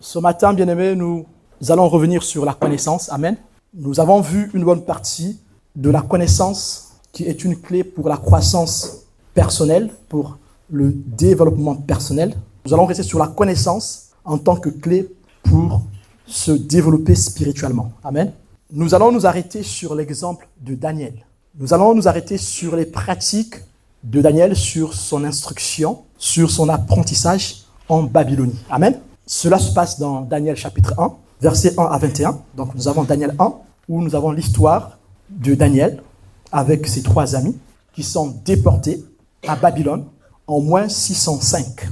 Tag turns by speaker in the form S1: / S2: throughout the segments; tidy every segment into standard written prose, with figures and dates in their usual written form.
S1: Ce matin, bien-aimés, nous allons revenir sur la connaissance. Amen. Nous avons vu une bonne partie de la connaissance qui est une clé pour la croissance personnelle, pour le développement personnel. Nous allons rester sur la connaissance en tant que clé pour se développer spirituellement. Amen. Nous allons nous arrêter sur l'exemple de Daniel. Nous allons nous arrêter sur les pratiques de Daniel, sur son instruction, sur son apprentissage en Babylonie. Amen. Cela se passe dans Daniel chapitre 1, versets 1 à 21. Donc nous avons Daniel 1, où nous avons l'histoire de Daniel avec ses 3 amis qui sont déportés à Babylone en moins 605.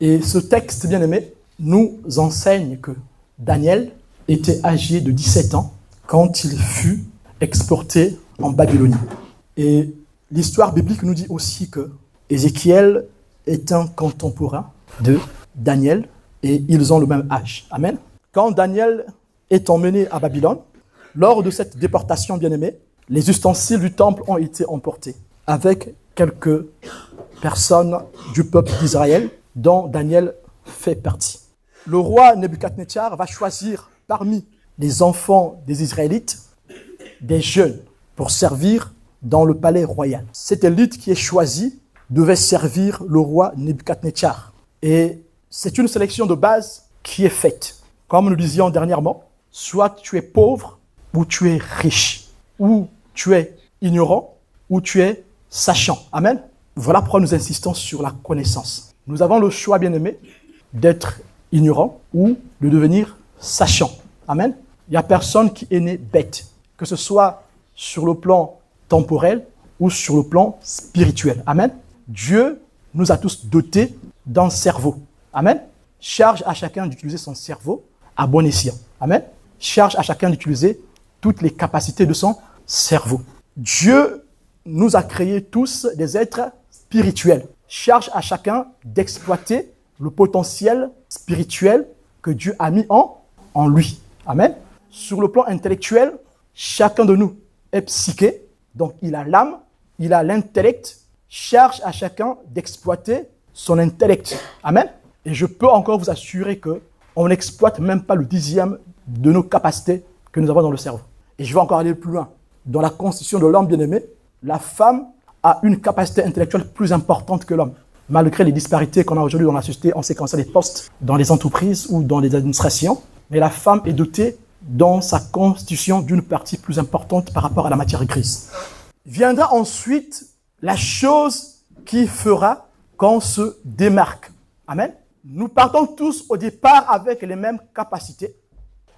S1: Et ce texte, bien-aimé, nous enseigne que Daniel était âgé de 17 ans quand il fut exporté en Babylonie. Et l'histoire biblique nous dit aussi que Ézéchiel est un contemporain de Daniel et ils ont le même âge. Amen. Quand Daniel est emmené à Babylone, lors de cette déportation, bien-aimée, les ustensiles du temple ont été emportés avec quelques personnes du peuple d'Israël dont Daniel fait partie. Le roi Nebuchadnezzar va choisir parmi les enfants des Israélites des jeunes pour servir dans le palais royal. Cette élite qui est choisie devait servir le roi Nebuchadnezzar. Et c'est une sélection de base qui est faite. Comme nous disions dernièrement, soit tu es pauvre ou tu es riche, ou tu es ignorant ou tu es sachant. Amen. Voilà pourquoi nous insistons sur la connaissance. Nous avons le choix, bien-aimé, d'être ignorant ou de devenir sachant. Amen. Il n'y a personne qui est né bête, que ce soit sur le plan temporel ou sur le plan spirituel. Amen. Dieu nous a tous dotés d'un cerveau. Amen. Charge à chacun d'utiliser son cerveau à bon escient. Amen. Charge à chacun d'utiliser toutes les capacités de son cerveau. Dieu nous a créés tous des êtres spirituels. Charge à chacun d'exploiter le potentiel spirituel que Dieu a mis en lui. Amen. Sur le plan intellectuel, chacun de nous est psyché, donc il a l'âme, il a l'intellect. Charge à chacun d'exploiter son intellect. Amen. Et je peux encore vous assurer qu'on n'exploite même pas le 10e de nos capacités que nous avons dans le cerveau. Et je vais encore aller plus loin. Dans la constitution de l'homme bien-aimé, la femme a une capacité intellectuelle plus importante que l'homme. Malgré les disparités qu'on a aujourd'hui dans la société en séquençant les postes dans les entreprises ou dans les administrations, mais la femme est dotée dans sa constitution d'une partie plus importante par rapport à la matière grise. Viendra ensuite la chose qui fera qu'on se démarque. Amen. Nous partons tous au départ avec les mêmes capacités,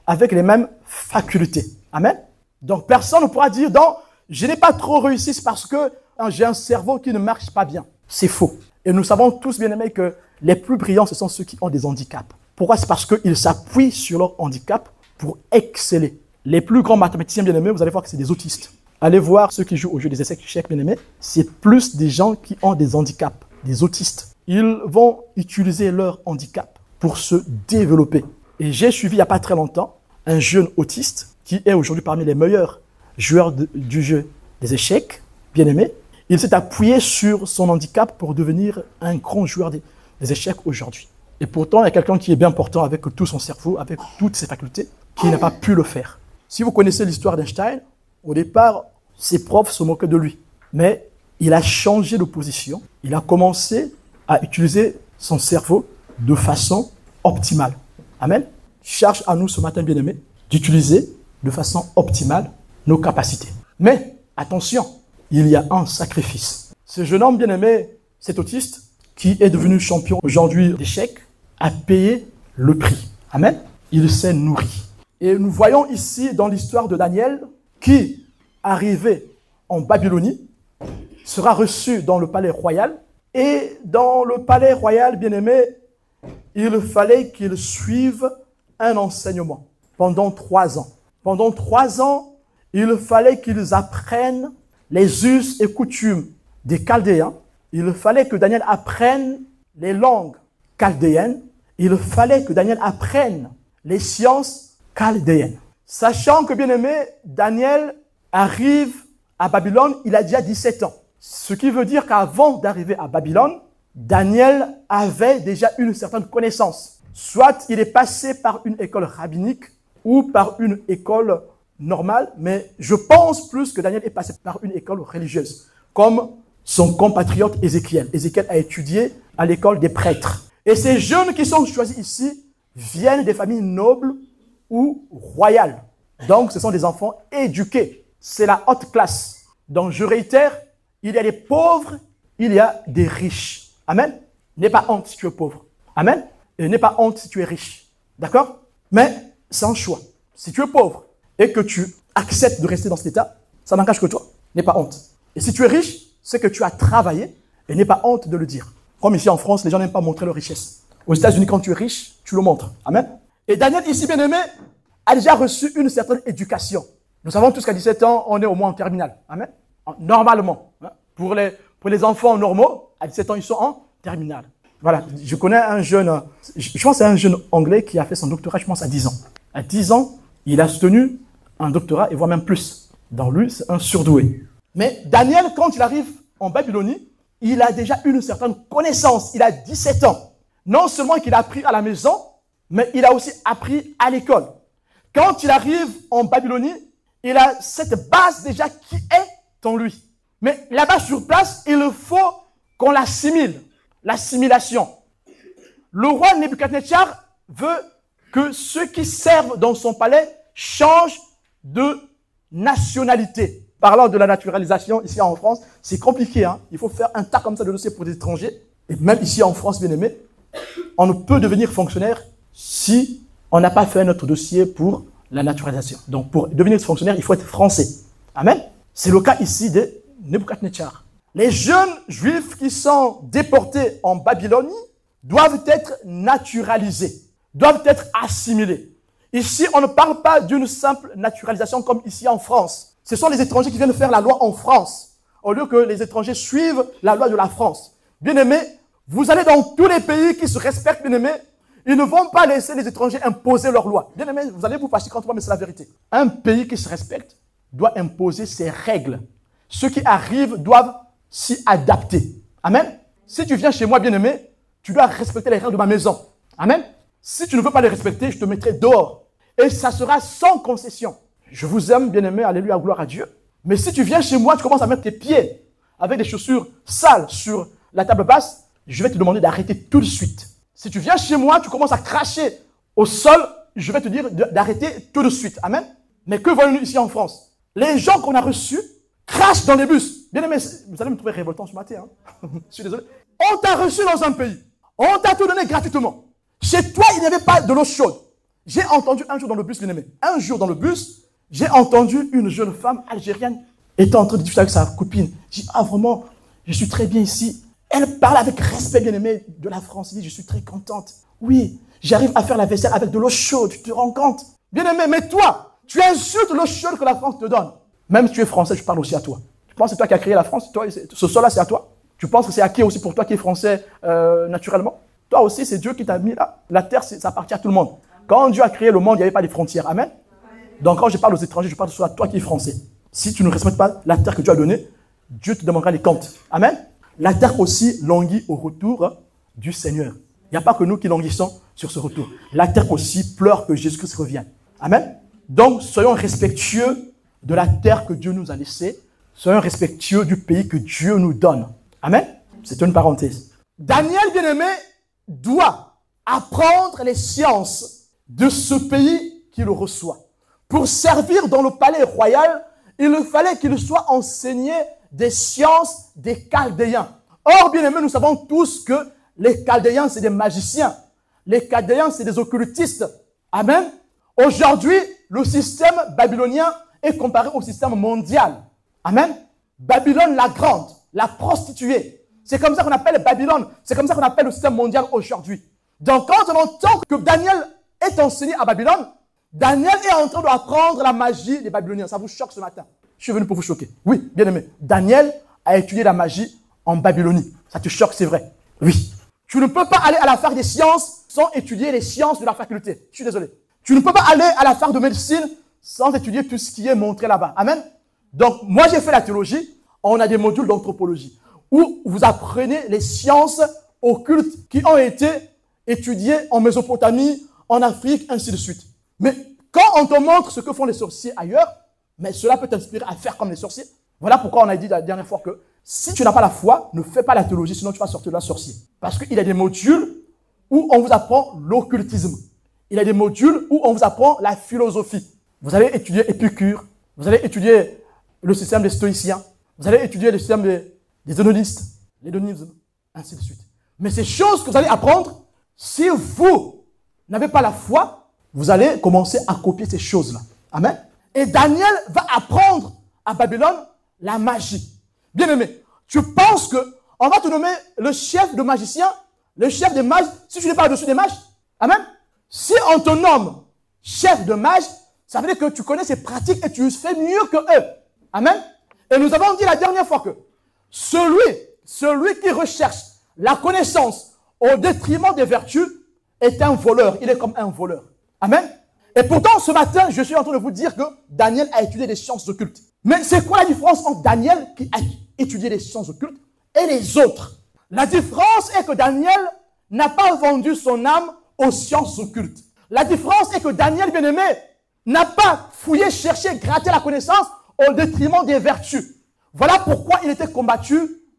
S1: avec les mêmes facultés. Amen. Donc personne ne pourra dire non, je n'ai pas trop réussi parce que j'ai un cerveau qui ne marche pas bien. C'est faux. Et nous savons tous, bien aimés, que les plus brillants, ce sont ceux qui ont des handicaps. Pourquoi? C'est parce qu'ils s'appuient sur leur handicap pour exceller. Les plus grands mathématiciens, bien aimés, vous allez voir que c'est des autistes. Allez voir ceux qui jouent au jeu des échecs, bien aimés. C'est plus des gens qui ont des handicaps, des autistes. Ils vont utiliser leur handicap pour se développer. Et j'ai suivi il n'y a pas très longtemps un jeune autiste qui est aujourd'hui parmi les meilleurs joueurs du jeu des échecs, bien aimé. Il s'est appuyé sur son handicap pour devenir un grand joueur des échecs aujourd'hui. Et pourtant, il y a quelqu'un qui est bien portant avec tout son cerveau, avec toutes ses facultés, qui n'a pas pu le faire. Si vous connaissez l'histoire d'Einstein, au départ, ses profs se moquaient de lui. Mais il a changé de position. Il a commencé à utiliser son cerveau de façon optimale. Amen. Charge à nous ce matin, bien-aimés, d'utiliser de façon optimale nos capacités. Mais, attention, il y a un sacrifice. Ce jeune homme bien-aimé, cet autiste, qui est devenu champion aujourd'hui d'échecs, a payé le prix. Amen. Il s'est nourri. Et nous voyons ici dans l'histoire de Daniel, qui, arrivé en Babylonie, sera reçu dans le palais royal. Et dans le palais royal, bien-aimé, il fallait qu'il suive un enseignement pendant 3 ans. Pendant 3 ans, il fallait qu'ils apprennent les us et coutumes des Chaldéens. Il fallait que Daniel apprenne les langues chaldéennes. Il fallait que Daniel apprenne les sciences chaldéennes. Sachant que, bien-aimé, Daniel arrive à Babylone, il a déjà 17 ans. Ce qui veut dire qu'avant d'arriver à Babylone, Daniel avait déjà une certaine connaissance. Soit il est passé par une école rabbinique ou par une école normale, mais je pense plus que Daniel est passé par une école religieuse, comme son compatriote Ézéchiel. Ézéchiel a étudié à l'école des prêtres. Et ces jeunes qui sont choisis ici viennent des familles nobles ou royales. Donc, ce sont des enfants éduqués. C'est la haute classe. Donc, je réitère, il y a des pauvres, il y a des riches. Amen. N'aie pas honte si tu es pauvre. Amen. Et n'aie pas honte si tu es riche. D'accord? Mais c'est un choix. Si tu es pauvre et que tu acceptes de rester dans cet état, ça n'engage que toi. N'aie pas honte. Et si tu es riche, c'est que tu as travaillé et n'aie pas honte de le dire. Comme ici en France, les gens n'aiment pas montrer leur richesse. Aux États-Unis, quand tu es riche, tu le montres. Amen. Et Daniel, ici, bien-aimé, a déjà reçu une certaine éducation. Nous savons tous qu'à 17 ans, on est au moins en terminale. Amen. Normalement. Pour les enfants normaux, à 17 ans, ils sont en terminale. Voilà. Je connais un jeune, je pense que c'est un jeune anglais qui a fait son doctorat, je pense, à 10 ans. À 10 ans, il a soutenu un doctorat et voire même plus. Dans lui, c'est un surdoué. Mais Daniel, quand il arrive en Babylonie, il a déjà une certaine connaissance. Il a 17 ans. Non seulement qu'il a appris à la maison, mais il a aussi appris à l'école. Quand il arrive en Babylonie, il a cette base déjà qui est en lui. Mais là-bas sur place, il faut qu'on l'assimile. L'assimilation. Le roi Nebuchadnezzar veut que ceux qui servent dans son palais changent de nationalité. Parlant de la naturalisation ici en France, c'est compliqué. Il faut faire un tas comme ça de dossiers pour des étrangers. Et même ici en France, bien aimé, on ne peut devenir fonctionnaire si on n'a pas fait notre dossier pour la naturalisation. Donc pour devenir fonctionnaire, il faut être français. Amen. C'est le cas ici de Nebuchadnezzar. Les jeunes juifs qui sont déportés en Babylonie doivent être naturalisés, doivent être assimilés. Ici, on ne parle pas d'une simple naturalisation comme ici en France. Ce sont les étrangers qui viennent faire la loi en France, au lieu que les étrangers suivent la loi de la France. Bien-aimés, vous allez dans tous les pays qui se respectent, bien-aimés, ils ne vont pas laisser les étrangers imposer leurs lois. Bien-aimés, vous allez vous fâcher contre moi, mais c'est la vérité. Un pays qui se respecte doit imposer ses règles. Ceux qui arrivent doivent s'y adapter. Amen. Si tu viens chez moi, bien-aimé, tu dois respecter les règles de ma maison. Amen. Si tu ne veux pas les respecter, je te mettrai dehors. Et ça sera sans concession. Je vous aime, bien-aimé, alléluia, gloire à Dieu. Mais si tu viens chez moi, tu commences à mettre tes pieds avec des chaussures sales sur la table basse, je vais te demander d'arrêter tout de suite. Si tu viens chez moi, tu commences à cracher au sol, je vais te dire d'arrêter tout de suite. Amen. Mais que voyons-nous ici en France? Les gens qu'on a reçus crachent dans les bus. Bien-aimé, vous allez me trouver révoltant ce matin. Je suis désolé. On t'a reçu dans un pays. On t'a tout donné gratuitement. Chez toi, il n'y avait pas de l'eau chaude. J'ai entendu un jour dans le bus, bien-aimé, un jour dans le bus, j'ai entendu une jeune femme algérienne était en train de discuter avec sa copine. J'ai dit, vraiment, je suis très bien ici. Elle parle avec respect, bien-aimé, de la France. Elle dit, je suis très contente. Oui, j'arrive à faire la vaisselle avec de l'eau chaude, tu te rends compte? Bien-aimé, mais toi, tu insultes l'eau chaude que la France te donne. Même si tu es français, je parle aussi à toi. Tu penses que c'est toi qui as créé la France? Toi, ce sol-là, c'est à toi? Tu penses que c'est acquis aussi pour toi qui es français naturellement? Toi aussi, c'est Dieu qui t'a mis là. La terre, ça appartient à tout le monde. Quand Dieu a créé le monde, il n'y avait pas de frontières. Amen. Donc quand je parle aux étrangers, je parle soit à toi qui es français. Si tu ne respectes pas la terre que Dieu a donnée, Dieu te demandera les comptes. Amen. La terre aussi languit au retour du Seigneur. Il n'y a pas que nous qui languissons sur ce retour. La terre aussi pleure que Jésus-Christ revienne. Amen. Donc soyons respectueux de la terre que Dieu nous a laissée. Soyons respectueux du pays que Dieu nous donne. Amen. C'est une parenthèse. Daniel, bien-aimé, doit apprendre les sciences de ce pays qu'il reçoit. Pour servir dans le palais royal, il fallait qu'il soit enseigné des sciences des Chaldéens. Or, bien aimé, nous savons tous que les Chaldéens, c'est des magiciens. Les Chaldéens, c'est des occultistes. Amen. Aujourd'hui, le système babylonien est comparé au système mondial. Amen. Babylone la grande, la prostituée. C'est comme ça qu'on appelle Babylone. C'est comme ça qu'on appelle le système mondial aujourd'hui. Donc, quand on entend que Daniel est enseigné à Babylone, Daniel est en train d'apprendre la magie des Babyloniens. Ça vous choque ce matin? Je suis venu pour vous choquer. Oui, bien aimé. Daniel a étudié la magie en Babylonie. Ça te choque, c'est vrai. Oui. Tu ne peux pas aller à la fac des sciences sans étudier les sciences de la faculté. Je suis désolé. Tu ne peux pas aller à la fac de médecine sans étudier tout ce qui est montré là-bas. Amen. Donc, moi, j'ai fait la théologie. On a des modules d'anthropologie où vous apprenez les sciences occultes qui ont été étudié en Mésopotamie, en Afrique, ainsi de suite. Mais quand on te montre ce que font les sorciers ailleurs, mais cela peut t'inspirer à faire comme les sorciers. Voilà pourquoi on a dit la dernière fois que si tu n'as pas la foi, ne fais pas la théologie, sinon tu vas sortir de la sorcier. Parce qu'il y a des modules où on vous apprend l'occultisme. Il y a des modules où on vous apprend la philosophie. Vous allez étudier Épicure, vous allez étudier le système des stoïciens, vous allez étudier le système des hédonistes, l'hédonisme, ainsi de suite. Mais ces choses que vous allez apprendre, si vous n'avez pas la foi, vous allez commencer à copier ces choses-là. Amen. Et Daniel va apprendre à Babylone la magie. Bien-aimé, tu penses qu'on va te nommer le chef de magicien, le chef des mages, si tu n'es pas au-dessus des mages? Amen. Si on te nomme chef de mage, ça veut dire que tu connais ces pratiques et tu fais mieux que eux. Amen. Et nous avons dit la dernière fois que celui qui recherche la connaissance au détriment des vertus est un voleur. Il est comme un voleur. Amen. Et pourtant, ce matin, je suis en train de vous dire que Daniel a étudié les sciences occultes. Mais c'est quoi la différence entre Daniel qui a étudié les sciences occultes et les autres? La différence est que Daniel n'a pas vendu son âme aux sciences occultes. La différence est que Daniel, bien-aimé, n'a pas fouillé, cherché, gratté la connaissance au détriment des vertus. Voilà pourquoi il était combattu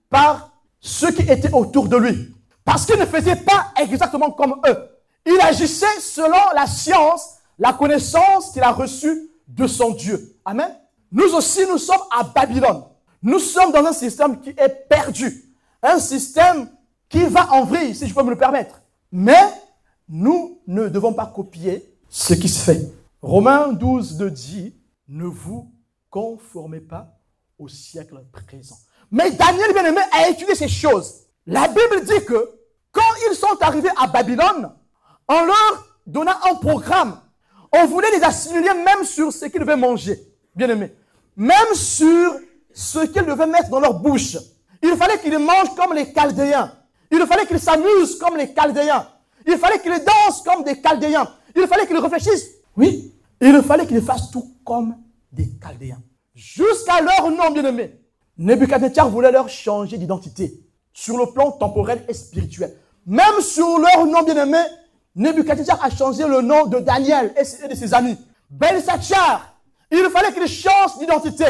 S1: par ceux qui étaient autour de lui. Parce qu'il ne faisait pas exactement comme eux. Il agissait selon la science, la connaissance qu'il a reçue de son Dieu. Amen. Nous aussi, nous sommes à Babylone. Nous sommes dans un système qui est perdu. Un système qui va en vrille, si je peux me le permettre. Mais nous ne devons pas copier ce qui se fait. Romains 12 dit, ne vous conformez pas au siècle présent. Mais Daniel, bien-aimé, a étudié ces choses. La Bible dit que quand ils sont arrivés à Babylone, on leur donna un programme. On voulait les assimiler même sur ce qu'ils devaient manger. Bien-aimé. Même sur ce qu'ils devaient mettre dans leur bouche. Il fallait qu'ils mangent comme les Chaldéens. Il fallait qu'ils s'amusent comme les Chaldéens. Il fallait qu'ils dansent comme des Chaldéens. Il fallait qu'ils réfléchissent. Oui. Il fallait qu'ils fassent tout comme des Chaldéens. Jusqu'à leur nom, bien-aimé. Nebuchadnezzar voulait leur changer d'identité. Sur le plan temporel et spirituel. Même sur leur nom, bien-aimé, Nebuchadnezzar a changé le nom de Daniel et de ses amis. Belsatsar. Il fallait qu'il change d'identité.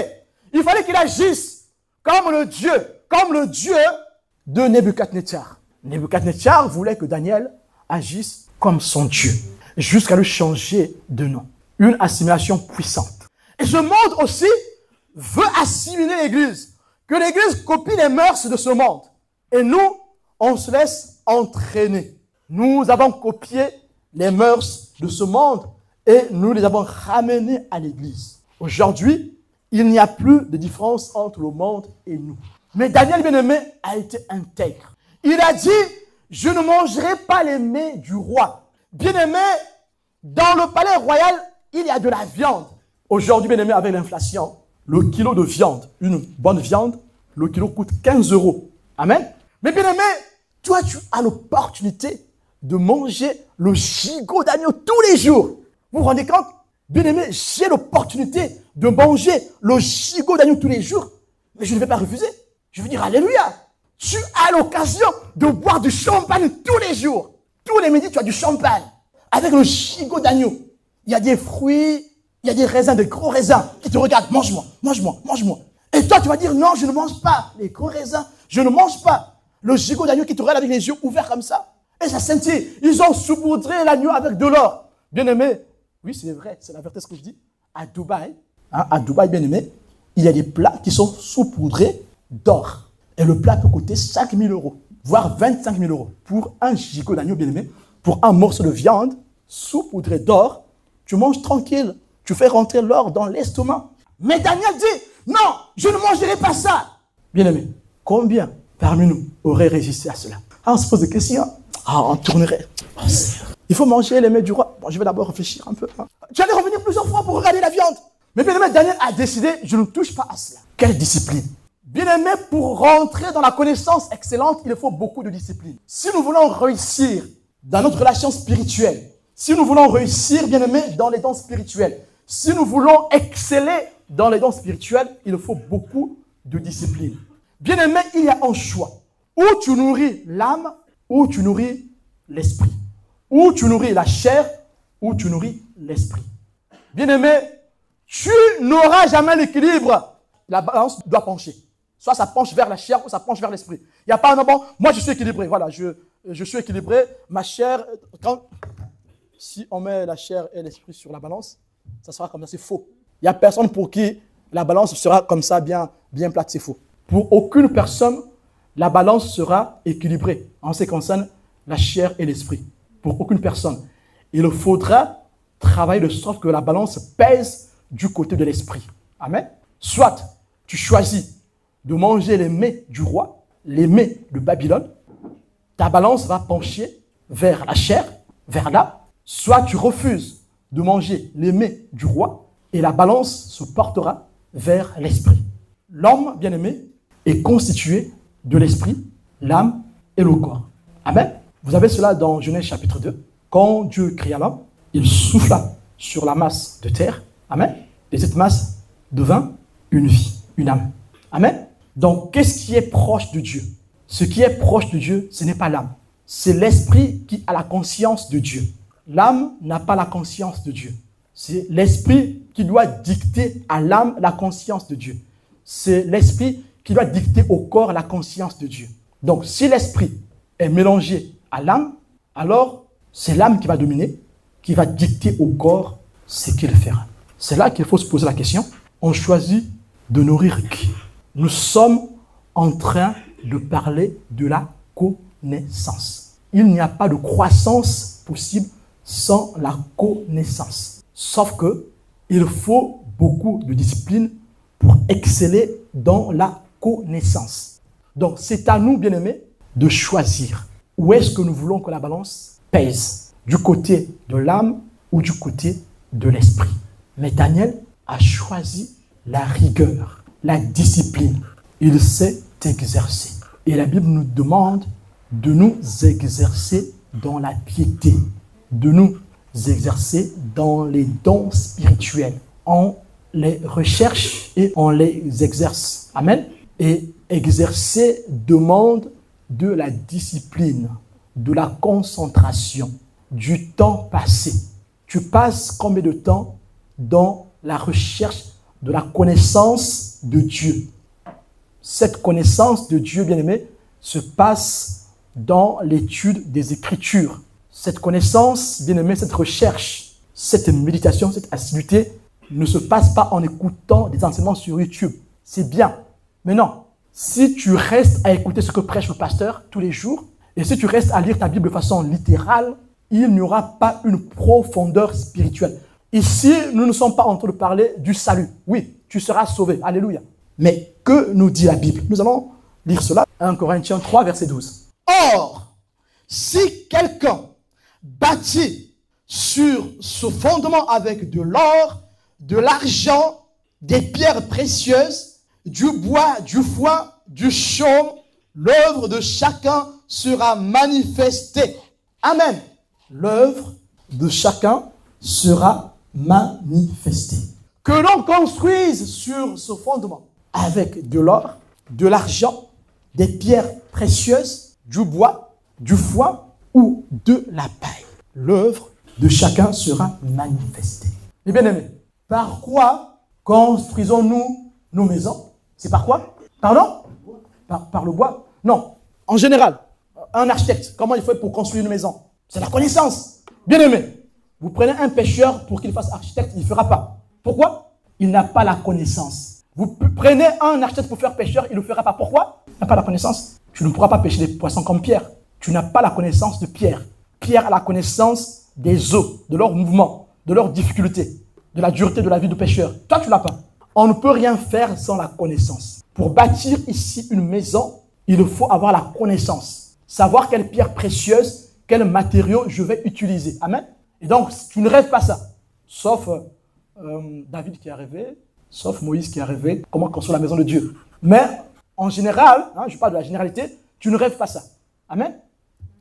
S1: Il fallait qu'il agisse comme le Dieu de Nebuchadnezzar. Nebuchadnezzar voulait que Daniel agisse comme son Dieu, jusqu'à lui changer de nom. Une assimilation puissante. Et ce monde aussi veut assimiler l'Église, que l'Église copie les mœurs de ce monde. Et nous, on se laisse entraîner. Nous avons copié les mœurs de ce monde et nous les avons ramenés à l'Église. Aujourd'hui, il n'y a plus de différence entre le monde et nous. Mais Daniel, bien-aimé, a été intègre. Il a dit, je ne mangerai pas les mets du roi. Bien-aimé, dans le palais royal, il y a de la viande. Aujourd'hui, bien-aimé, avec l'inflation, le kilo de viande, une bonne viande, le kilo coûte 15 €. Amen. Mais bien-aimé, toi, tu as l'opportunité de manger le gigot d'agneau tous les jours. Vous vous rendez compte? Bien-aimé, j'ai l'opportunité de manger le gigot d'agneau tous les jours, mais je ne vais pas refuser. Je veux dire, alléluia. Tu as l'occasion de boire du champagne tous les jours. Tous les midis, tu as du champagne avec le gigot d'agneau. Il y a des fruits, il y a des raisins, des gros raisins qui te regardent. Mange-moi, mange-moi, mange-moi. Et toi, tu vas dire, non, je ne mange pas les gros raisins. Je ne mange pas le gigot d'agneau qui te regarde avec les yeux ouverts comme ça. Et ça scintille. Ils ont saupoudré l'agneau avec de l'or. Bien-aimé, oui, c'est vrai, c'est la vérité ce que je dis. À Dubaï, bien-aimé, il y a des plats qui sont saupoudrés d'or. Et le plat peut coûter 5 000 €, voire 25 000 € pour un gigot d'agneau, bien-aimé, pour un morceau de viande saupoudré d'or. Tu manges tranquille, tu fais rentrer l'or dans l'estomac. Mais Daniel dit, non, je ne mangerai pas ça. Bien-aimé, combien parmi nous auraient résisté à cela? On se pose des questions. On tournerait. Oh, il faut manger les mets du roi. Bon, je vais d'abord réfléchir un peu. Tu allais revenir plusieurs fois pour regarder la viande. Mais bien-aimé, Daniel a décidé, je ne touche pas à cela. Quelle discipline. Bien-aimé, pour rentrer dans la connaissance excellente, il faut beaucoup de discipline. Si nous voulons réussir dans notre relation spirituelle, si nous voulons réussir, bien-aimé, dans les dons spirituels, si nous voulons exceller dans les dons spirituels, il faut beaucoup de discipline. Bien-aimé, il y a un choix. Ou tu nourris l'âme, ou tu nourris l'esprit. Ou tu nourris la chair, ou tu nourris l'esprit. Bien-aimé, tu n'auras jamais l'équilibre. La balance doit pencher. Soit ça penche vers la chair ou ça penche vers l'esprit. Il n'y a pas un bon, moi je suis équilibré. Voilà, je suis équilibré. Ma chair, si on met la chair et l'esprit sur la balance, ça sera comme ça, c'est faux. Il n'y a personne pour qui la balance sera comme ça, bien plate, c'est faux. Pour aucune personne, la balance sera équilibrée en ce qui concerne la chair et l'esprit. Pour aucune personne. Il faudra travailler de sorte que la balance pèse du côté de l'esprit. Amen. Soit tu choisis de manger les mets du roi, les mets de Babylone, ta balance va pencher vers la chair, vers l'âme. Soit tu refuses de manger les mets du roi et la balance se portera vers l'esprit. L'homme, bien-aimé, est constitué de l'esprit, l'âme et le corps. Amen. Vous avez cela dans Genèse chapitre 2. Quand Dieu créa l'homme, il souffla sur la masse de terre. Amen. Et cette masse devint une vie, une âme. Amen. Donc, qu'est-ce qui est proche de Dieu? Ce qui est proche de Dieu, ce n'est pas l'âme. C'est l'esprit qui a la conscience de Dieu. L'âme n'a pas la conscience de Dieu. C'est l'esprit qui doit dicter à l'âme la conscience de Dieu. C'est l'esprit qui doit dicter au corps la conscience de Dieu. Donc, si l'esprit est mélangé à l'âme, alors c'est l'âme qui va dominer, qui va dicter au corps ce qu'il fera. C'est là qu'il faut se poser la question. On choisit de nourrir qui? Nous sommes en train de parler de la connaissance. Il n'y a pas de croissance possible sans la connaissance. Sauf que il faut beaucoup de discipline pour exceller dans la connaissance. Donc, c'est à nous, bien-aimés, de choisir où est-ce que nous voulons que la balance pèse, du côté de l'âme ou du côté de l'esprit. Mais Daniel a choisi la rigueur, la discipline. Il s'est exercé. Et la Bible nous demande de nous exercer dans la piété, de nous exercer dans les dons spirituels. On les recherche et on les exerce. Amen. Et exercer demande de la discipline, de la concentration, du temps passé. Tu passes combien de temps dans la recherche de la connaissance de Dieu? Cette connaissance de Dieu, bien-aimé, se passe dans l'étude des Écritures. Cette connaissance, bien-aimé, cette recherche, cette méditation, cette assiduité ne se passe pas en écoutant des enseignements sur YouTube. C'est bien. Mais non, si tu restes à écouter ce que prêche le pasteur tous les jours, et si tu restes à lire ta Bible de façon littérale, il n'y aura pas une profondeur spirituelle. Ici, nous ne sommes pas en train de parler du salut. Oui, tu seras sauvé. Alléluia. Mais que nous dit la Bible? Nous allons lire cela. 1 Corinthiens 3, verset 12. Or, si quelqu'un bâtit sur ce fondement avec de l'or, de l'argent, des pierres précieuses, du bois, du foin, du chaume, l'œuvre de chacun sera manifestée. Amen. L'œuvre de chacun sera manifestée. Que l'on construise sur ce fondement avec de l'or, de l'argent, des pierres précieuses, du bois, du foin ou de la paille. L'œuvre de chacun sera manifestée. Mes bien-aimés, par quoi construisons-nous nos maisons? C'est par quoi? Pardon? Par le bois? Non. En général, un architecte, comment il fait pour construire une maison? C'est la connaissance. Bien-aimé, vous prenez un pêcheur pour qu'il fasse architecte, il ne fera pas. Pourquoi? Il n'a pas la connaissance. Vous prenez un architecte pour faire pêcheur, il ne le fera pas. Pourquoi? Il n'a pas la connaissance. Tu ne pourras pas pêcher des poissons comme Pierre. Tu n'as pas la connaissance de Pierre. Pierre a la connaissance des eaux, de leurs mouvements, de leurs difficultés, de la dureté de la vie du pêcheur. Toi, tu ne l'as pas. On ne peut rien faire sans la connaissance. Pour bâtir ici une maison, il faut avoir la connaissance. Savoir quelle pierre précieuse, quel matériau je vais utiliser. Amen. Et donc, tu ne rêves pas ça. Sauf David qui est rêvé, sauf Moïse qui a rêvé comment construire la maison de Dieu. Mais en général, je parle de la généralité, tu ne rêves pas ça. Amen.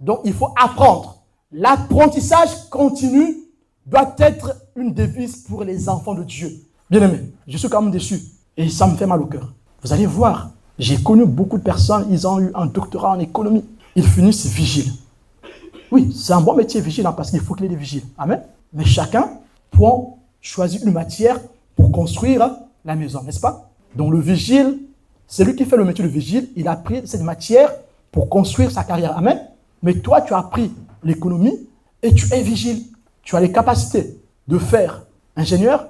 S1: Donc, il faut apprendre. L'apprentissage continu doit être une devise pour les enfants de Dieu. Bien-aimé, je suis quand même déçu et ça me fait mal au cœur. Vous allez voir, j'ai connu beaucoup de personnes, ils ont eu un doctorat en économie. Ils finissent vigiles. Oui, c'est un bon métier vigilant parce qu'il faut qu'il y ait des vigiles. Amen. Mais chacun peut choisir une matière pour construire la maison, n'est-ce pas? Donc le vigile, c'est lui qui fait le métier de vigile. Il a pris cette matière pour construire sa carrière. Amen. Mais toi, tu as appris l'économie et tu es vigile. Tu as les capacités de faire ingénieur,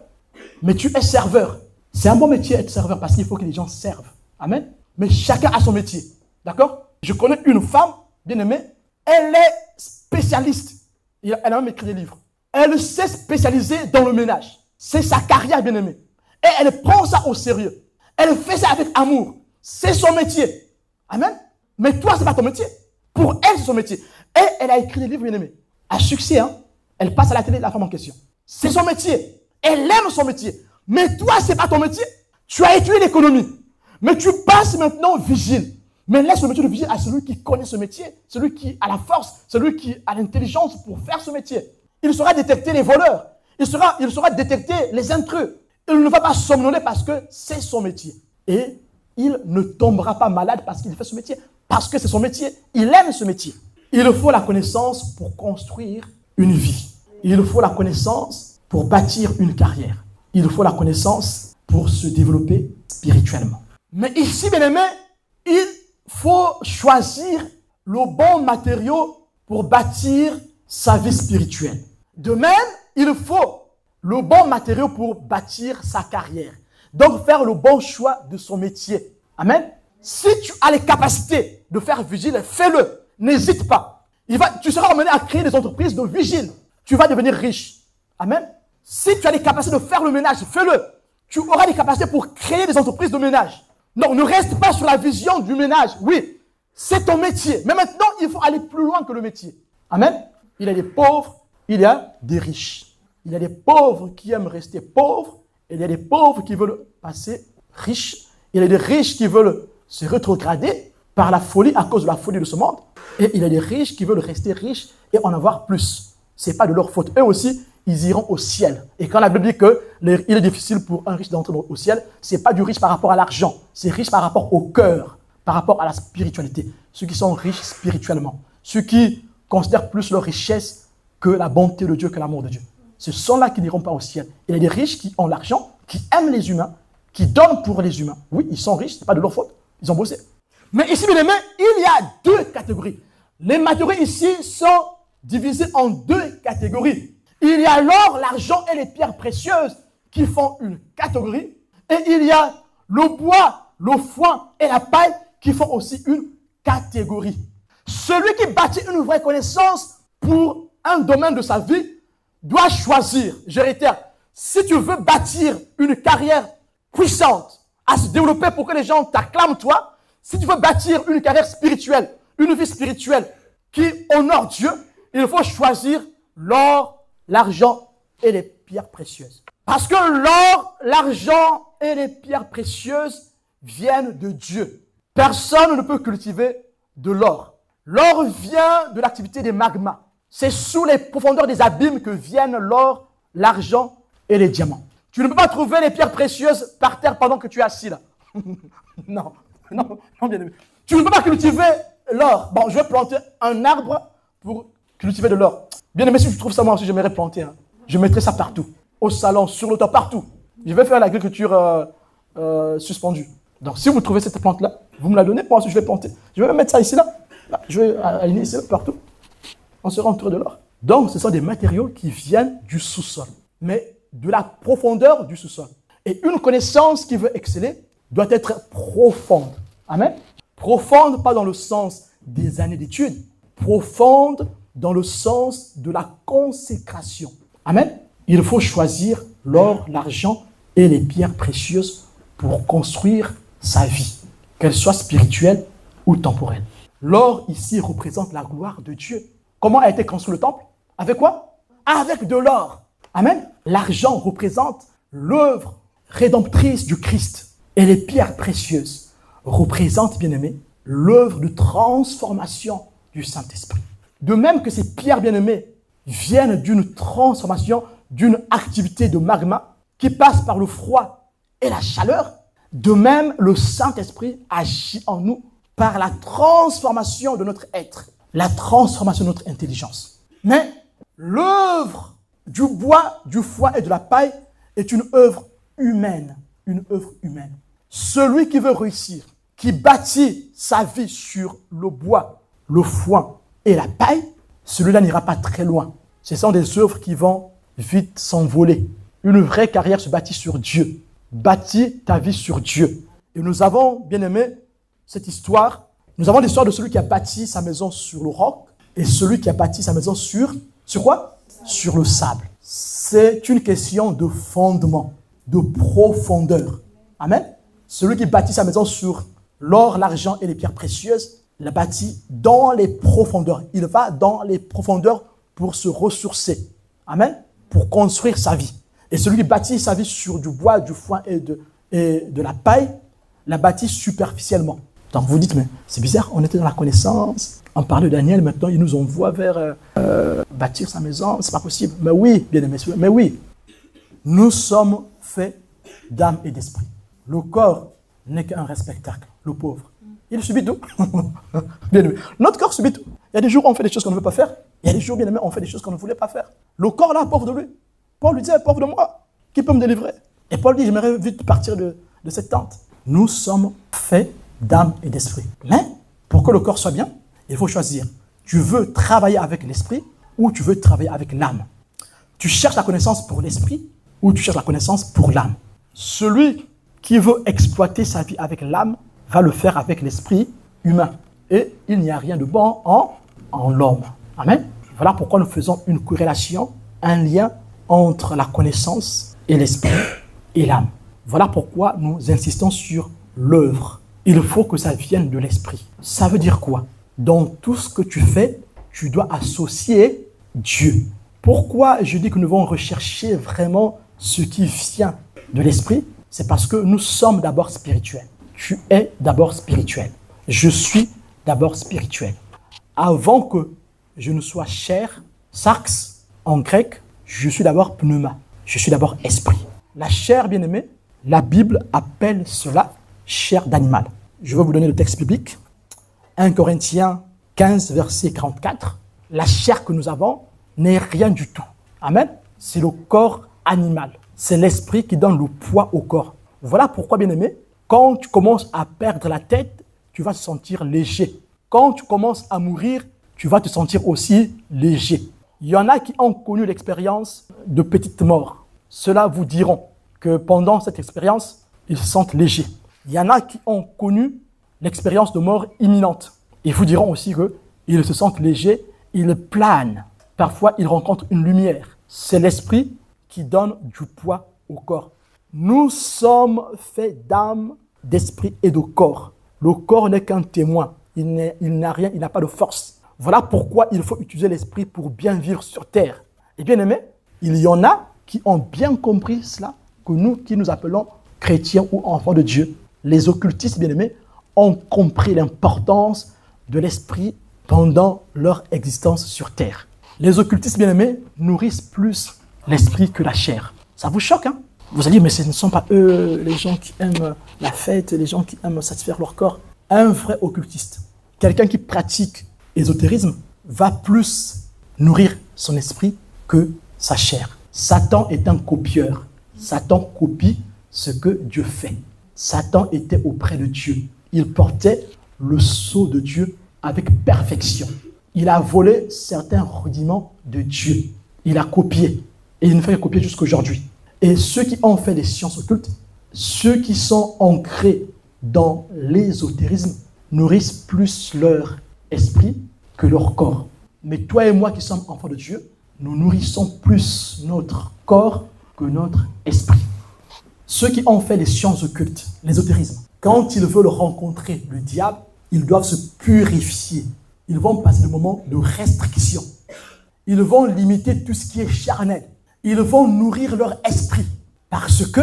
S1: mais tu es serveur. C'est un bon métier être serveur parce qu'il faut que les gens servent. Amen. Mais chacun a son métier. D'accord? Je connais une femme, bien aimée, elle est spécialiste. Elle a même écrit des livres. Elle s'est spécialisée dans le ménage. C'est sa carrière, bien aimée. Et elle prend ça au sérieux. Elle fait ça avec amour. C'est son métier. Amen. Mais toi, ce n'est pas ton métier. Pour elle, c'est son métier. Et elle a écrit des livres, bien aimés. À succès, hein. Elle passe à la télé, la femme en question. C'est son métier. Elle aime son métier. Mais toi, ce n'est pas ton métier. Tu as étudié l'économie. Mais tu passes maintenant vigile. Mais laisse le métier de vigile à celui qui connaît ce métier, celui qui a la force, celui qui a l'intelligence pour faire ce métier. Il saura détecter les voleurs. Il saura détecter les intrus. Il ne va pas somnoler parce que c'est son métier. Et il ne tombera pas malade parce qu'il fait ce métier. Parce que c'est son métier. Il aime ce métier. Il faut la connaissance pour construire une vie. Il faut la connaissance pour bâtir une carrière. Il faut la connaissance pour se développer spirituellement. Mais ici, bien aimé, il faut choisir le bon matériau pour bâtir sa vie spirituelle. De même, il faut le bon matériau pour bâtir sa carrière. Donc, faire le bon choix de son métier. Amen. Si tu as les capacités de faire vigile, fais-le. N'hésite pas. Tu seras amené à créer des entreprises de vigile. Tu vas devenir riche. Amen. Si tu as les capacités de faire le ménage, fais-le. Tu auras les capacités pour créer des entreprises de ménage. Non, ne reste pas sur la vision du ménage. Oui, c'est ton métier. Mais maintenant, il faut aller plus loin que le métier. Amen. Il y a des pauvres, il y a des riches. Il y a des pauvres qui aiment rester pauvres. Et il y a des pauvres qui veulent passer riches. Il y a des riches qui veulent se rétrograder par la folie, à cause de la folie de ce monde. Et il y a des riches qui veulent rester riches et en avoir plus. Ce n'est pas de leur faute. Eux aussi, ils iront au ciel. Et quand la Bible dit qu'il est difficile pour un riche d'entrer au ciel, ce n'est pas du riche par rapport à l'argent. C'est riche par rapport au cœur, par rapport à la spiritualité. Ceux qui sont riches spirituellement. Ceux qui considèrent plus leur richesse que la bonté de Dieu, que l'amour de Dieu. Ce sont là qui n'iront pas au ciel. Il y a des riches qui ont l'argent, qui aiment les humains, qui donnent pour les humains. Oui, ils sont riches, ce n'est pas de leur faute. Ils ont bossé. Mais ici, bien aimé, il y a deux catégories. Les matériaux ici sont divisés en deux catégories. Il y a l'or, l'argent et les pierres précieuses qui font une catégorie. Et il y a le bois, le foin et la paille qui font aussi une catégorie. Celui qui bâtit une vraie connaissance pour un domaine de sa vie doit choisir, je réitère, si tu veux bâtir une carrière puissante à se développer pour que les gens t'acclament toi, si tu veux bâtir une carrière spirituelle, une vie spirituelle qui honore Dieu, il faut choisir l'or, l'argent et les pierres précieuses. Parce que l'or, l'argent et les pierres précieuses viennent de Dieu. Personne ne peut cultiver de l'or. L'or vient de l'activité des magmas. C'est sous les profondeurs des abîmes que viennent l'or, l'argent et les diamants. Tu ne peux pas trouver les pierres précieuses par terre pendant que tu es assis là. Non, bien aimé. Tu ne peux pas cultiver l'or. Bon, je vais planter un arbre pour cultiver de l'or. Bien aimé, si tu trouves ça, moi aussi, j'aimerais planter. Hein. Je mettrai ça partout. Au salon, sur le toit, partout. Je vais faire l'agriculture suspendue. Donc, si vous trouvez cette plante-là, vous me la donnez, moi aussi, je vais planter. Je vais mettre ça ici, là. Je vais aligner ici, là, partout. On sera entouré de l'or. Donc, ce sont des matériaux qui viennent du sous-sol. Mais de la profondeur du sous-sol. Et une connaissance qui veut exceller doit être profonde. Amen. Profonde, pas dans le sens des années d'études. Profonde dans le sens de la consécration. Amen. Il faut choisir l'or, l'argent et les pierres précieuses pour construire sa vie, qu'elle soit spirituelle ou temporelle. L'or ici représente la gloire de Dieu. Comment a été construit le temple? Avec quoi? Avec de l'or. Amen. L'argent représente l'œuvre rédemptrice du Christ. Et les pierres précieuses représentent, bien-aimés, l'œuvre de transformation du Saint-Esprit. De même que ces pierres, bien-aimées, viennent d'une transformation, d'une activité de magma qui passe par le froid et la chaleur, de même, le Saint-Esprit agit en nous par la transformation de notre être. la transformation de notre intelligence. Mais l'œuvre du bois, du foin et de la paille est une œuvre humaine. Une œuvre humaine. Celui qui veut réussir, qui bâtit sa vie sur le bois, le foin et la paille, celui-là n'ira pas très loin. Ce sont des œuvres qui vont vite s'envoler. Une vraie carrière se bâtit sur Dieu. Bâtis ta vie sur Dieu. Et nous avons, bien aimé, cette histoire. Nous avons l'histoire de celui qui a bâti sa maison sur le roc et celui qui a bâti sa maison sur quoi? Sur le sable. C'est une question de fondement, de profondeur. Amen. Celui qui bâtit sa maison sur l'or, l'argent et les pierres précieuses, l'a bâti dans les profondeurs. Il va dans les profondeurs pour se ressourcer. Amen. Pour construire sa vie. Et celui qui bâtit sa vie sur du bois, du foin et de la paille, l'a bâti superficiellement. Donc vous dites, mais c'est bizarre, on était dans la connaissance, on parlait de Daniel, maintenant il nous envoie vers bâtir sa maison, c'est pas possible. Mais oui, bien aimé, mais oui. Nous sommes faits d'âme et d'esprit. Le corps n'est qu'un spectacle, le pauvre. Il subit tout. Bien aimé. Notre corps subit tout. Il y a des jours où on fait des choses qu'on ne veut pas faire. Il y a des jours, bien aimé, on fait des choses qu'on ne voulait pas faire. Le corps là, pauvre de lui. Paul lui dit, pauvre de moi, qui peut me délivrer? Et Paul dit, j'aimerais vite partir de cette tente. Nous sommes faits d'âme et d'esprit. Mais, pour que le corps soit bien, il faut choisir. Tu veux travailler avec l'esprit ou tu veux travailler avec l'âme? Tu cherches la connaissance pour l'esprit ou tu cherches la connaissance pour l'âme? Celui qui veut exploiter sa vie avec l'âme va le faire avec l'esprit humain. Et il n'y a rien de bon en l'homme. Amen. Voilà pourquoi nous faisons une corrélation, un lien entre la connaissance et l'esprit et l'âme. Voilà pourquoi nous insistons sur l'œuvre. Il faut que ça vienne de l'esprit. Ça veut dire quoi? Dans tout ce que tu fais, tu dois associer Dieu. Pourquoi je dis que nous devons rechercher vraiment ce qui vient de l'esprit? C'est parce que nous sommes d'abord spirituels. Tu es d'abord spirituel. Je suis d'abord spirituel. Avant que je ne sois chair, sarx, en grec, je suis d'abord pneuma. Je suis d'abord esprit. La chair, bien aimée, la Bible appelle cela chair d'animal. Je vais vous donner le texte biblique. 1 Corinthiens 15, verset 44. La chair que nous avons n'est rien du tout. Amen. C'est le corps animal. C'est l'esprit qui donne le poids au corps. Voilà pourquoi, bien aimé, quand tu commences à perdre la tête, tu vas te sentir léger. Quand tu commences à mourir, tu vas te sentir aussi léger. Il y en a qui ont connu l'expérience de petite mort. Ceux-là vous diront que pendant cette expérience, ils se sentent légers. Il y en a qui ont connu l'expérience de mort imminente. Ils vous diront aussi qu'ils se sentent légers, ils planent. Parfois, ils rencontrent une lumière. C'est l'esprit qui donne du poids au corps. Nous sommes faits d'âme, d'esprit et de corps. Le corps n'est qu'un témoin. Il n'a rien, il n'a pas de force. Voilà pourquoi il faut utiliser l'esprit pour bien vivre sur terre. Et bien aimé, il y en a qui ont bien compris cela, que nous qui nous appelons chrétiens ou enfants de Dieu. Les occultistes, bien aimés, ont compris l'importance de l'esprit pendant leur existence sur terre. Les occultistes, bien aimés, nourrissent plus l'esprit que la chair. Ça vous choque, hein? Vous allez dire, mais ce ne sont pas eux, les gens qui aiment la fête, les gens qui aiment satisfaire leur corps. Un vrai occultiste, quelqu'un qui pratique l'ésotérisme, va plus nourrir son esprit que sa chair. Satan est un copieur. Satan copie ce que Dieu fait. Satan était auprès de Dieu. Il portait le sceau de Dieu avec perfection. Il a volé certains rudiments de Dieu. Il a copié. Et il ne fait que copier jusqu'aujourd'hui. Et ceux qui ont fait des sciences occultes, ceux qui sont ancrés dans l'ésotérisme, nourrissent plus leur esprit que leur corps. Mais toi et moi qui sommes enfants de Dieu, nous nourrissons plus notre corps que notre esprit. Ceux qui ont fait les sciences occultes, l'ésotérisme, quand ils veulent rencontrer le diable, ils doivent se purifier. Ils vont passer des moments de restriction. Ils vont limiter tout ce qui est charnel. Ils vont nourrir leur esprit. Parce que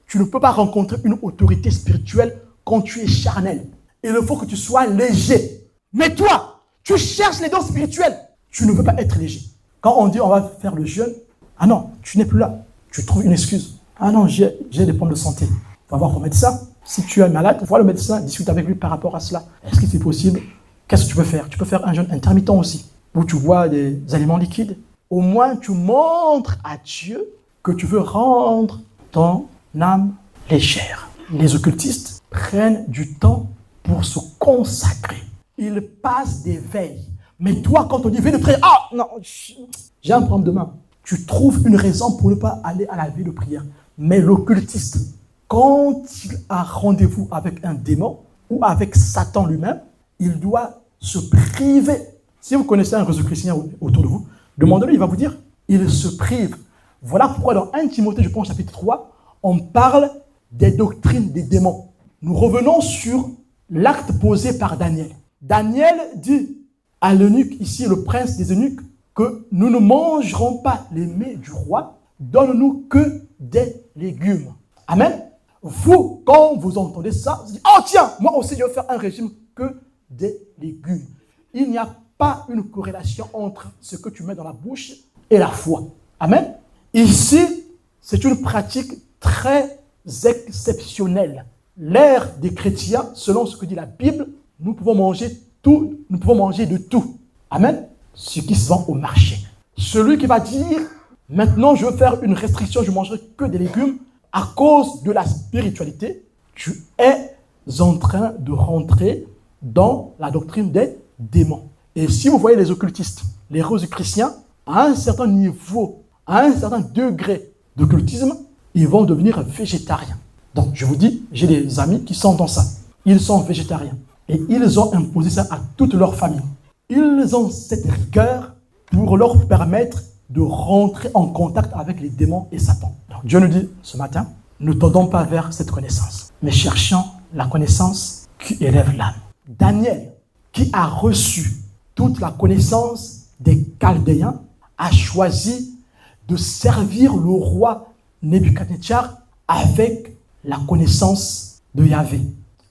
S1: tu ne peux pas rencontrer une autorité spirituelle quand tu es charnel. Il faut que tu sois léger. Mais toi, tu cherches les dons spirituels. Tu ne veux pas être léger. Quand on dit on va faire le jeûne, ah non, tu n'es plus là. Tu trouves une excuse. Ah non, j'ai des problèmes de santé. Va voir ton médecin. Si tu es malade, vois le médecin, discute avec lui par rapport à cela. Est-ce que c'est possible qu'est-ce que tu peux faire? Tu peux faire un jeûne intermittent aussi, où tu bois des aliments liquides. Au moins, tu montres à Dieu que tu veux rendre ton âme légère. Les occultistes prennent du temps pour se consacrer. Ils passent des veilles. Mais toi, quand on dit veille de prière, ah non, j'ai un problème demain. Tu trouves une raison pour ne pas aller à la veille de prière. Mais l'occultiste, quand il a rendez-vous avec un démon ou avec Satan lui-même, il doit se priver. Si vous connaissez un réseau chrétien autour de vous, demandez-lui, il va vous dire, il se prive. Voilà pourquoi dans 1 Timothée, je pense, chapitre 3, on parle des doctrines des démons. Nous revenons sur l'acte posé par Daniel. Daniel dit à l'eunuque, ici le prince des eunuques, que nous ne mangerons pas les mets du roi, donne-nous que des légumes. Amen. Vous, quand vous entendez ça, vous dites, oh tiens, moi aussi je vais faire un régime que des légumes. Il n'y a pas une corrélation entre ce que tu mets dans la bouche et la foi. Amen. Ici, c'est une pratique très exceptionnelle. L'ère des chrétiens, selon ce que dit la Bible, nous pouvons manger tout, nous pouvons manger de tout. Amen. Ce qui se vend au marché. Celui qui va dire, maintenant je veux faire une restriction, je ne mangerai que des légumes, à cause de la spiritualité, tu es en train de rentrer dans la doctrine des démons. Et si vous voyez les occultistes, les rosicruciens, à un certain niveau, à un certain degré d'occultisme, ils vont devenir végétariens. Donc je vous dis, j'ai des amis qui sont dans ça. Ils sont végétariens. Et ils ont imposé ça à toute leur famille. Ils ont cette rigueur pour leur permettre de rentrer en contact avec les démons et Satan. Donc Dieu nous dit ce matin, ne tendons pas vers cette connaissance, mais cherchons la connaissance qui élève l'âme. Daniel, qui a reçu toute la connaissance des Chaldéens, a choisi de servir le roi Nebuchadnezzar avec la connaissance de Yahvé.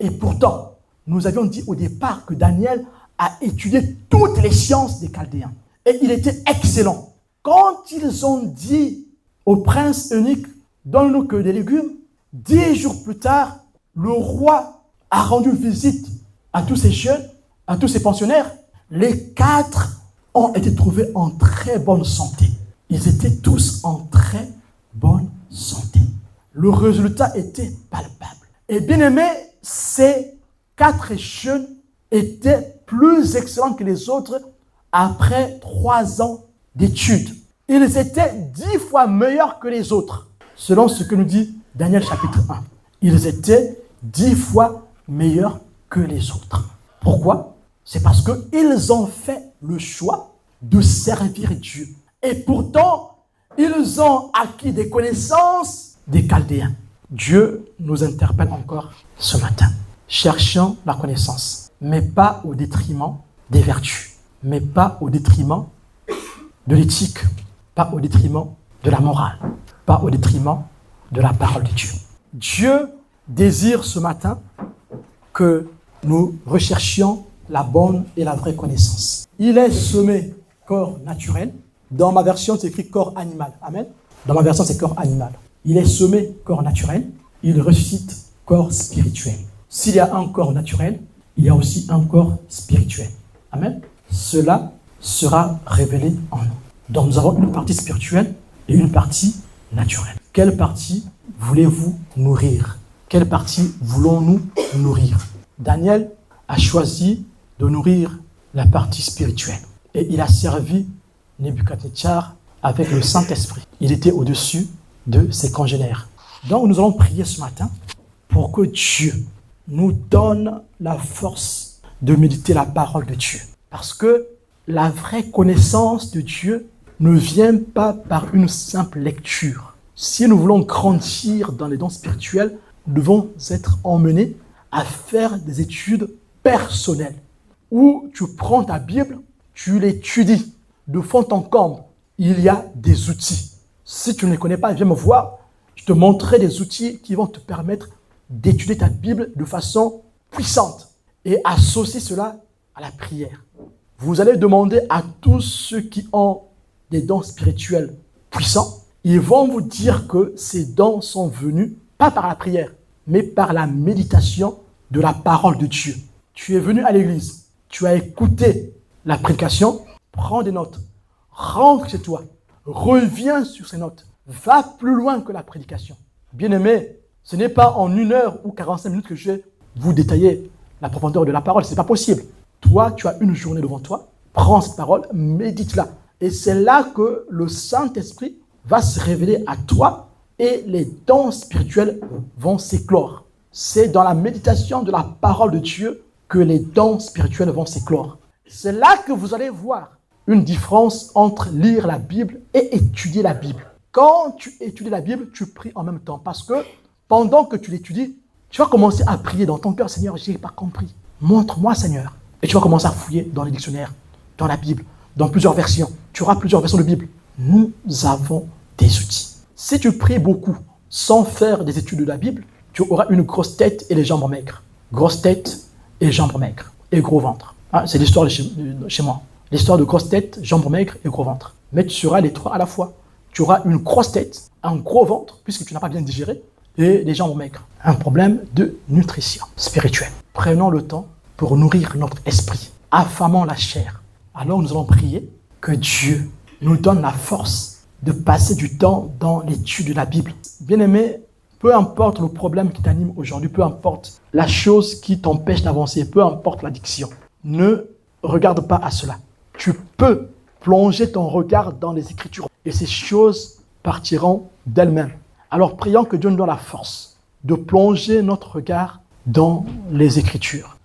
S1: Et pourtant, nous avions dit au départ que Daniel a étudié toutes les sciences des Chaldéens. Et il était excellent. Quand ils ont dit au prince eunuque, donne-nous que des légumes, 10 jours plus tard, le roi a rendu visite à tous ces jeunes, à tous ces pensionnaires. Les 4 ont été trouvés en très bonne santé. Ils étaient tous en très bonne santé. Le résultat était palpable. Et bien aimé, ces 4 jeunes étaient plus excellents que les autres après 3 ans d'études. Ils étaient 10 fois meilleurs que les autres, selon ce que nous dit Daniel chapitre 1. Ils étaient 10 fois meilleurs que les autres. Pourquoi? C'est parce qu'ils ont fait le choix de servir Dieu. Et pourtant, ils ont acquis des connaissances des Chaldéens. Dieu nous interpelle encore ce matin. Cherchons la connaissance, mais pas au détriment des vertus, mais pas au détriment de l'éthique, pas au détriment de la morale, pas au détriment de la parole de Dieu. Dieu désire ce matin que nous recherchions la bonne et la vraie connaissance. Il est semé corps naturel. Dans ma version, c'est écrit corps animal. Amen. Dans ma version, c'est corps animal. Il est semé corps naturel. Il ressuscite corps spirituel. S'il y a un corps naturel, il y a aussi un corps spirituel. Amen. Cela sera révélé en nous. Donc nous avons une partie spirituelle et une partie naturelle. Quelle partie voulez-vous nourrir? Quelle partie voulons-nous nourrir? Daniel a choisi de nourrir la partie spirituelle. Et il a servi Nebuchadnezzar avec le Saint-Esprit. Il était au-dessus de ses congénères. Donc nous allons prier ce matin pour que Dieu nous donne la force de méditer la parole de Dieu. Parce que la vraie connaissance de Dieu ne vient pas par une simple lecture. Si nous voulons grandir dans les dons spirituels, nous devons être emmenés à faire des études personnelles, où tu prends ta Bible, tu l'étudies de fond en comble. Il y a des outils. Si tu ne les connais pas, viens me voir. Je te montrerai des outils qui vont te permettre d'étudier ta Bible de façon puissante et associer cela à la prière. Vous allez demander à tous ceux qui ont des dons spirituels puissants, ils vont vous dire que ces dons sont venus, pas par la prière, mais par la méditation de la parole de Dieu. Tu es venu à l'église, tu as écouté la prédication, prends des notes, rentre chez toi, reviens sur ces notes, va plus loin que la prédication. Bien-aimé, ce n'est pas en 1 heure ou 45 minutes que je vais vous détailler la profondeur de la parole, ce n'est pas possible. Toi, tu as une journée devant toi, prends cette parole, médite-la. Et c'est là que le Saint-Esprit va se révéler à toi et les dons spirituels vont s'éclore. C'est dans la méditation de la parole de Dieu que les dons spirituels vont s'éclore. C'est là que vous allez voir une différence entre lire la Bible et étudier la Bible. Quand tu étudies la Bible, tu pries en même temps parce que pendant que tu l'étudies, tu vas commencer à prier dans ton cœur, Seigneur, je n'ai pas compris. Montre-moi, Seigneur. Et tu vas commencer à fouiller dans les dictionnaires, dans la Bible, dans plusieurs versions. Tu auras plusieurs versions de Bible. Nous avons des outils. Si tu pries beaucoup sans faire des études de la Bible, tu auras une grosse tête et les jambes maigres. Grosse tête et jambes maigres. Et gros ventre. Ah, c'est l'histoire de chez moi. L'histoire de grosse tête, jambes maigres et gros ventre. Mais tu seras les trois à la fois. Tu auras une grosse tête, un gros ventre, puisque tu n'as pas bien digéré, et les jambes maigres. Un problème de nutrition spirituelle. Prenons le temps pour nourrir notre esprit, affamant la chair. Alors nous allons prier que Dieu nous donne la force de passer du temps dans l'étude de la Bible. Bien-aimé, peu importe le problème qui t'anime aujourd'hui, peu importe la chose qui t'empêche d'avancer, peu importe l'addiction, ne regarde pas à cela. Tu peux plonger ton regard dans les Écritures et ces choses partiront d'elles-mêmes. Alors prions que Dieu nous donne la force de plonger notre regard dans les Écritures.